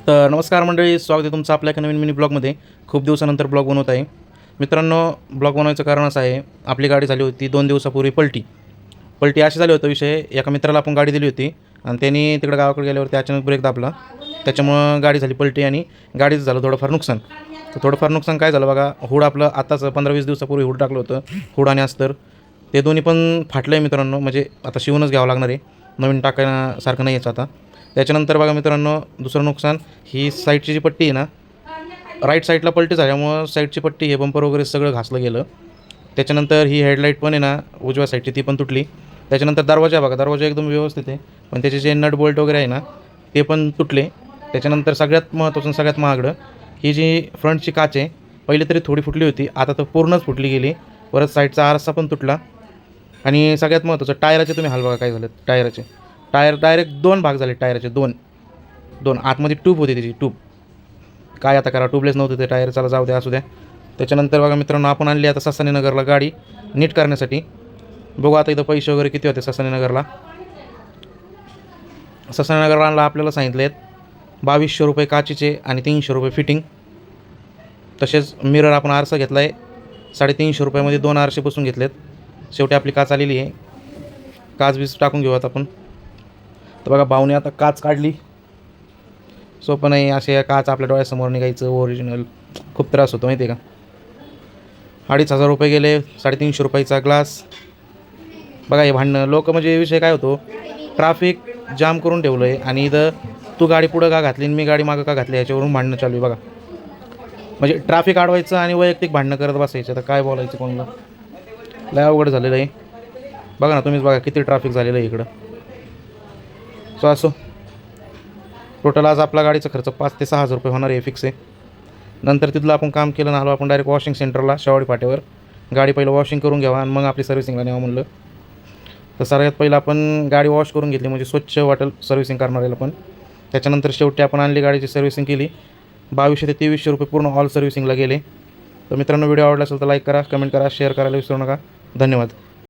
तर नमस्कार मंडळी, स्वागत आहे तुमचं आपल्या एका नवीन मिनी ब्लॉगमध्ये. खूप दिवसानंतर ब्लॉग बनवत आहे मित्रांनो. ब्लॉग बनवायचं कारण असं आहे, आपली गाडी झाली होती 2 दिवसापूर्वी पलटी अशी झाली होतं. विषय, एका मित्राला आपण गाडी दिली होती आणि त्यांनी तिकडे गावाकडे गेल्यावरती अचानक ब्रेक दाबला, त्याच्यामुळं गाडी झाली पलटी आणि गाडीचं झालं थोडंफार नुकसान. तर थोडंफार नुकसान काय झालं बघा, हुड आपलं आत्ताच 15-20 दिवसापूर्वी हुड टाकलं होतं, हुड आणि अस्तर ते दोन्ही पण फाटलं आहे मित्रांनो. म्हणजे आता शिवूनच घ्यावं लागणार आहे, नवीन टाकण्यासारखं नाही याचं आता. त्याच्यानंतर बघा मित्रांनो, दुसरं नुकसान, ही साईडची जी पट्टी आहे ना, राईट साईडला पलटी झाल्यामुळं साईडची पट्टी, हे बंपर वगैरे सगळं घासलं गेलं. त्याच्यानंतर ही हेडलाईट पण आहे ना उजव्या साईडची, ती पण तुटली. त्याच्यानंतर दरवाजा बघा, दरवाजा एकदम व्यवस्थित आहे, पण त्याचे जे नट बोल्ट वगैरे आहे ना ते पण तुटले. त्याच्यानंतर सगळ्यात महत्त्वाचं, सगळ्यात महागडं, ही जी फ्रंटची काच आहे, पहिले तरी थोडी फुटली होती, आता तर पूर्णच फुटली गेली. परत साईडचा आरसा पण तुटला. आणि सगळ्यात महत्त्वाचं, टायराचे तुम्ही हाल बघा काय झालं. टायर डायरेक्ट 2 भाग झाले टायराचे, दोन आतमध्ये ट्यूब होती, त्याची ट्यूब काय आता करा, ट्यूबलेस नव्हते ते टायर, चला जाऊ द्या, असू द्या. त्याच्यानंतर बघा मित्रांनो, आपण आणली आता ससानीनगरला गाडी नीट करण्यासाठी. बघू आता इथं पैसे वगैरे किती होते ससानीनगरला आणला. आपल्याला सांगितले आहेत 2200 रुपये काचीचे आणि 300 रुपये फिटिंग. तसेच मिरर आपण आरसा घेतला आहे 350 रुपयामध्ये, 2 आरसे बसून घेतलेत. शेवटी आपली काच आलेली आहे. काच बीस टाकून घेऊ आता आपण. तर बघा, भाऊने आता काच काढली, सोपं नाही असे काच आपल्या डोळ्यासमोर निघायचं ओरिजिनल, खूप त्रास होतो माहिती आहे का. 2500 रुपये गेले. 350 रुपयाचा ग्लास. बघा हे भांडणं लोक, म्हणजे विषय काय होतो, ट्रॅफिक जाम करून ठेवलं आहे आणि इथं तू गाडी पुढं का घातली आणि मी गाडी मागं का घातली, याच्यावरून भांडणं चालू आहे बघा. म्हणजे ट्रॅफिक अडवायचं आणि वैयक्तिक भांडणं करत बसायचं, तर काय बोलायचं कोणाला, लय अवघड झालेलं आहे. बघा ना तुम्हीच, बघा किती ट्रॅफिक झालेलं आहे इकडं. सो असो, टोटल आज आपला गाडीचा खर्च 5 ते 6 हजार रुपये होणार आहे, फिक्स आहे. नंतर तिथलं आपण काम केलं ना, आलो आपण डायरेक्ट वॉशिंग सेंटरला शेवाडी फाट्यावर. गाडी पहिलं वॉशिंग करून घ्यावा आणि मग आपली सर्व्हिसिंगला न्यावं म्हणलं. तर सगळ्यात पहिलं आपण गाडी वॉश करून घेतली, म्हणजे स्वच्छ वाटेल सर्व्हिसिंग करणाऱ्याला पण. त्याच्यानंतर शेवटी आपण आणली, गाडीची सर्व्हिसिंग केली. 2200 ते 2300 रुपये पूर्ण ऑल सर्व्हिसिंगला गेले. तर मित्रांनो, व्हिडिओ आवडला असेल तर लाईक करा, कमेंट करा, शेअर करायला विसरू नका. धन्यवाद.